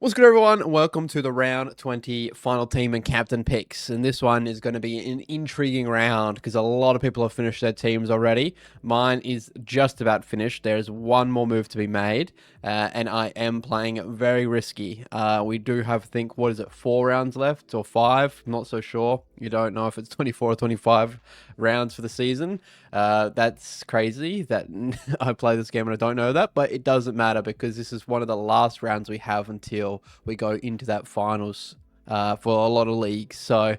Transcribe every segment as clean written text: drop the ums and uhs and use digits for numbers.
What's good, everyone? Welcome to the round 20 final team and captain picks. And this one is going to be an intriguing round because a lot of people have finished their teams already. Mine is just about finished. There's one more move to be made, and I am playing very risky. We do have, I think, what is it, 4 rounds left or 5? Not so sure. You don't know if it's 24 or 25 rounds for the season. That's crazy that I play this game and I don't know that, but it doesn't matter because this is one of the last rounds we have until we go into that finals for a lot of leagues. So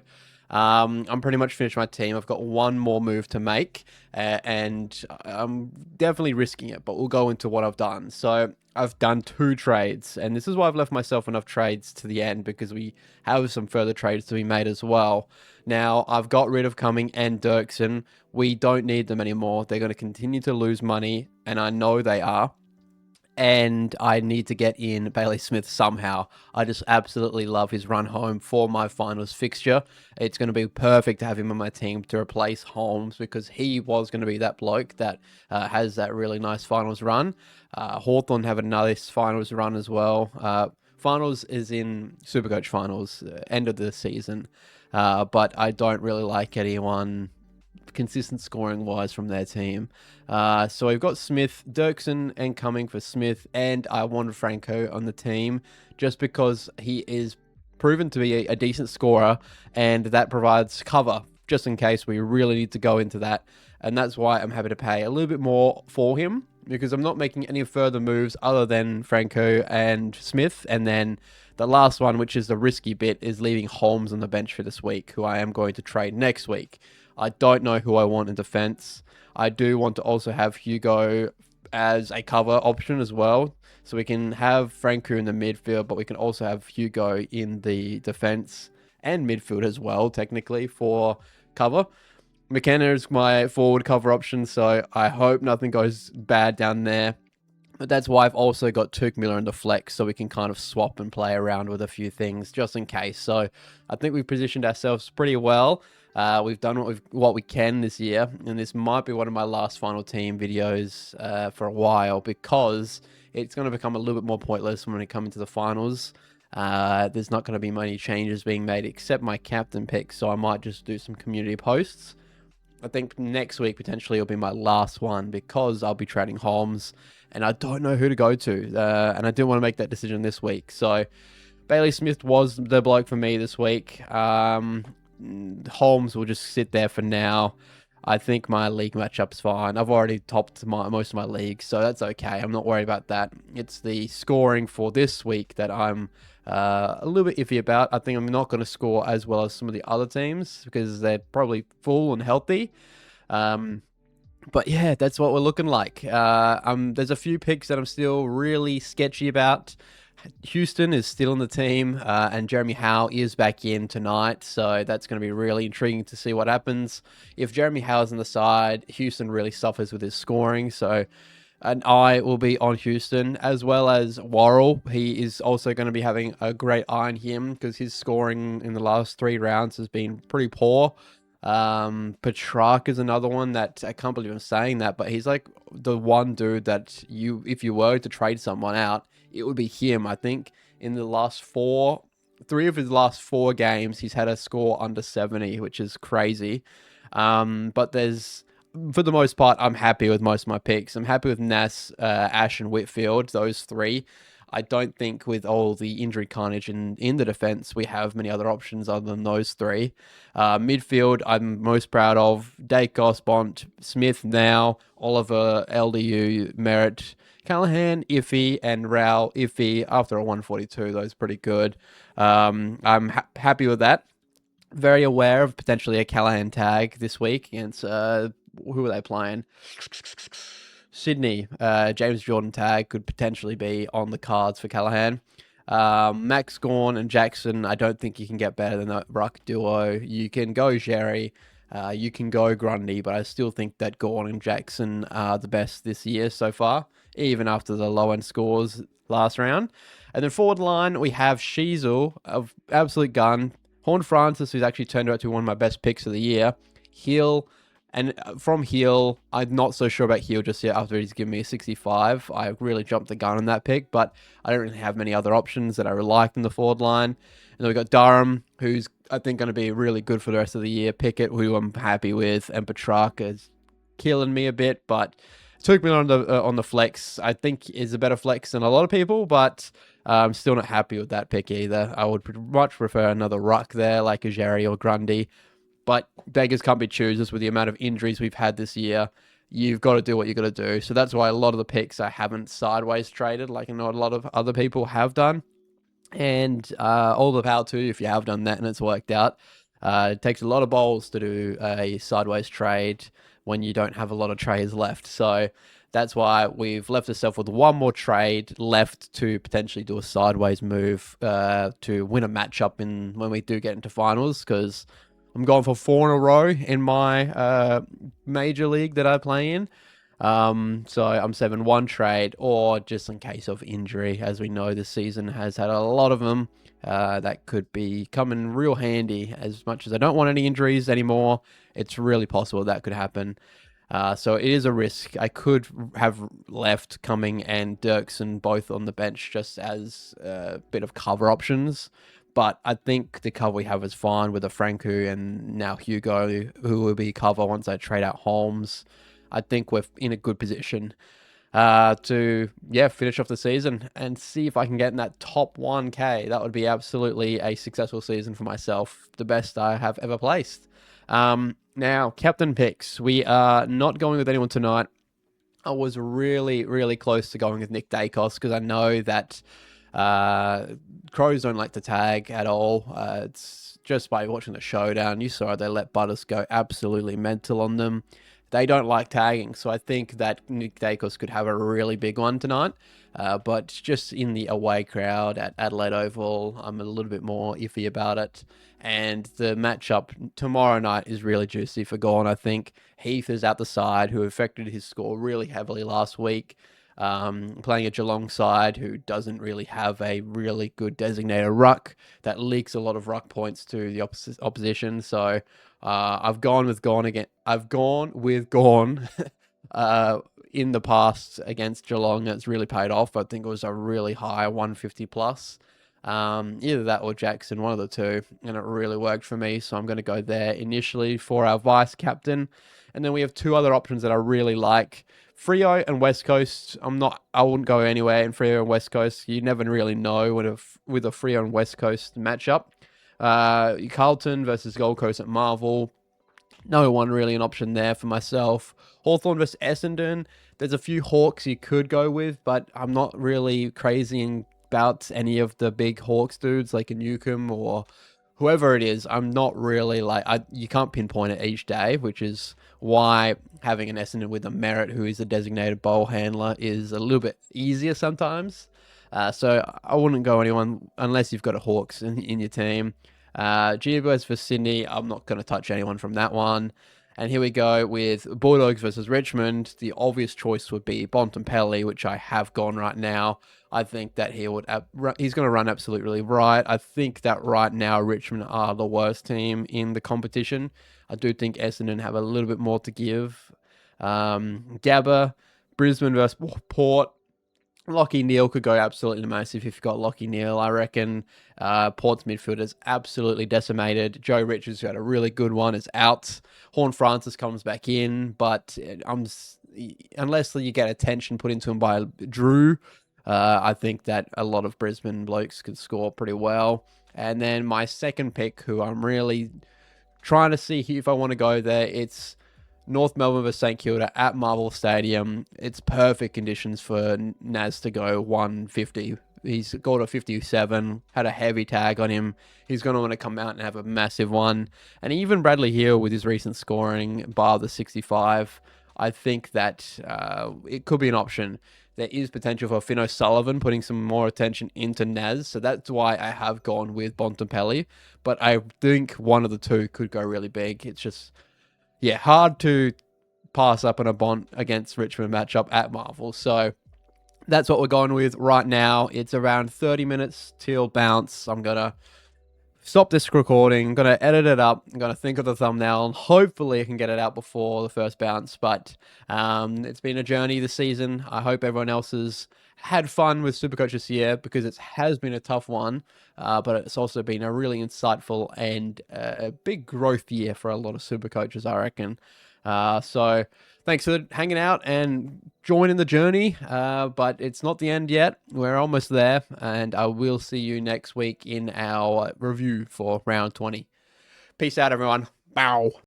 I'm pretty much finished my team. I've got one more move to make, and I'm definitely risking it, but we'll go into what I've done. So I've done 2 trades, and this is why I've left myself enough trades to the end because we have some further trades to be made as well. Now, I've got rid of Cumming and Dirksen. We don't need them anymore. They're going to continue to lose money, and I know they are. And I need to get in Bailey Smith somehow. I just absolutely love his run home for my finals fixture. It's going to be perfect to have him on my team to replace Holmes because he was going to be that bloke that has that really nice finals run. Hawthorn have a nice finals run as well. Finals is in Supercoach finals, end of the season. But I don't really like anyone consistent scoring wise from their team. So we've got Smith, Dirksen, and Cumming for Smith, and I wanted Franco on the team just because he is proven to be a decent scorer, and that provides cover just in case we really need to go into that. And that's why I'm happy to pay a little bit more for him because I'm not making any further moves other than Franco and Smith, and then the last one, which is the risky bit, is leaving Holmes on the bench for this week, who I am going to trade next week. I don't know who I want in defense. I do want to also have Hugo as a cover option as well. So we can have Franco in the midfield, but we can also have Hugo in the defense and midfield as well, technically, for cover. McKenna is my forward cover option, so I hope nothing goes bad down there. But that's why I've also got Tuke Miller in the flex, so we can kind of swap and play around with a few things just in case. So I think we've positioned ourselves pretty well. We've done what we can this year, and this might be one of my last final team videos for a while because it's going to become a little bit more pointless when we come into the finals. There's not going to be many changes being made except my captain pick, so I might just do some community posts. I think next week potentially will be my last one because I'll be trading Holmes, and I don't know who to go to, and I didn't want to make that decision this week. So Bailey Smith was the bloke for me this week. Holmes will just sit there for now. I think my league matchup's fine. I've already topped most of my leagues, so that's okay. I'm not worried about that. It's the scoring for this week that I'm a little bit iffy about. I think I'm not going to score as well as some of the other teams because they're probably full and healthy. But yeah, that's what we're looking like. There's a few picks that I'm still really sketchy about. Houston is still in the team, and Jeremy Howe is back in tonight, so that's going to be really intriguing to see what happens. If Jeremy Howe's on the side, Houston really suffers with his scoring, so an eye will be on Houston, as well as Worrell. He is also going to be having a great eye on him because his scoring in the last 3 rounds has been pretty poor. Petrarch is another one that I can't believe I'm saying that, but he's like the one dude that if you were to trade someone out, it would be him. I think in the last 3 of his last 4 games, he's had a score under 70, which is crazy. But for the most part, I'm happy with most of my picks. I'm happy with Nass, Ash, and Whitfield, those 3. I don't think with all the injury carnage in the defense, we have many other options other than those 3. Midfield, I'm most proud of Dacos, Bont, Smith now, Oliver, LDU, Merritt, Callahan, iffy, and Rao, iffy. After a 142, those pretty good. I'm happy with that. Very aware of potentially a Callahan tag this week against, who are they playing? Sydney. James Jordan tag could potentially be on the cards for Callahan. Max Gawn and Jackson, I don't think you can get better than that ruck duo. You can go Jerry, you can go Grundy, but I still think that Gawn and Jackson are the best this year so far, even after the low-end scores last round. And then forward line, we have Sheasel, of absolute gun. Horn Francis, who's actually turned out to be one of my best picks of the year. Hill, And from Heel, I'm not so sure about Heel just yet after he's given me a 65. I really jumped the gun on that pick, but I don't really have many other options that I liked in the forward line. And then we got Durham, who's I think going to be really good for the rest of the year. Pickett, who I'm happy with, and Petrarca is killing me a bit, but took me on the flex. I think is a better flex than a lot of people, but I'm still not happy with that pick either. I would much prefer another ruck there, like a Jerry or Grundy. But beggars can't be choosers with the amount of injuries we've had this year. You've got to do what you got to do. So that's why a lot of the picks I haven't sideways traded, like I know a lot of other people have done. And all the power to you if you have done that and it's worked out. It takes a lot of balls to do a sideways trade when you don't have a lot of trades left. So that's why we've left ourselves with one more trade left to potentially do a sideways move to win a matchup when we do get into finals, because I'm going for 4 in a row in my major league that I play in. So I'm 7-1 trade, or just in case of injury, as we know this season has had a lot of them. That could be coming real handy. As much as I don't want any injuries anymore, it's really possible that could happen. So it is a risk. I could have left Cumming and Dirksen both on the bench just as a bit of cover options. But I think the cover we have is fine with a Franco and now Hugo, who will be cover once I trade out Holmes. I think we're in a good position to finish off the season and see if I can get in that top 1K. That would be absolutely a successful season for myself, the best I have ever placed. Now, captain picks. We are not going with anyone tonight. I was really, really close to going with Nick Dacos because I know that Crows don't like to tag at all. It's just by watching the showdown. You saw they let Butters go absolutely mental on them. They don't like tagging, so I think that Nick Dacos could have a really big one tonight. But just in the away crowd at Adelaide Oval, I'm a little bit more iffy about it. And the matchup tomorrow night is really juicy for Gawn, I think. Heath is out the side, who affected his score really heavily last week. Playing a Geelong side who doesn't really have a really good designated ruck that leaks a lot of ruck points to the opposition. So I've gone with Gawn again. I've gone with Gawn in the past against Geelong. It's really paid off. I think it was a really high 150 plus. Either that or Jackson, one of the two, and it really worked for me. So I'm going to go there initially for our vice captain. And then we have 2 other options that I really like. Freo and West Coast. I wouldn't go anywhere in Freo and West Coast. You never really know with a Freo and West Coast matchup. Carlton versus Gold Coast at Marvel. No one really an option there for myself. Hawthorn versus Essendon. There's a few Hawks you could go with, but I'm not really crazy about any of the big Hawks dudes like a Newcomb or whoever it is. I'm not really you can't pinpoint it each day, which is why having an Essendon with a Merritt, who is a designated ball handler, is a little bit easier sometimes. So I wouldn't go anyone unless you've got a Hawks in your team. Gearboys for Sydney, I'm not going to touch anyone from that one. And here we go with Bulldogs versus Richmond. The obvious choice would be Bontempelli, which I have gone right now. I think that he's going to run absolutely right. I think that right now Richmond are the worst team in the competition. I do think Essendon have a little bit more to give. Gabba, Brisbane versus Port. Lockie Neal could go absolutely massive if you've got Lockie Neal. I reckon Port's midfield is absolutely decimated. Joe Richards, who had a really good one, is out. Horn Francis comes back in, but unless you get attention put into him by Drew, I think that a lot of Brisbane blokes could score pretty well. And then my second pick, who I'm really trying to see if I want to go there, it's North Melbourne versus St Kilda at Marvel Stadium. It's perfect conditions for Naz to go 150. He's got a 57, had a heavy tag on him. He's going to want to come out and have a massive one. And even Bradley Hill with his recent scoring, bar the 65, I think that it could be an option. There is potential for Finn O'Sullivan putting some more attention into Naz. So that's why I have gone with Bontempelli. But I think one of the two could go really big. It's just, hard to pass up on a Bont against Richmond matchup at Marvel. So that's what we're going with right now. It's around 30 minutes till bounce. I'm going to stop this recording. I'm going to edit it up. I'm going to think of the thumbnail, and hopefully I can get it out before the first bounce. But it's been a journey this season. I hope everyone else has had fun with Supercoach this year, because it has been a tough one, but it's also been a really insightful and a big growth year for a lot of Supercoaches, I reckon. So thanks for hanging out and joining the journey, but it's not the end yet. We're almost there, and I will see you next week in our review for round 20. Peace out, everyone. Bow.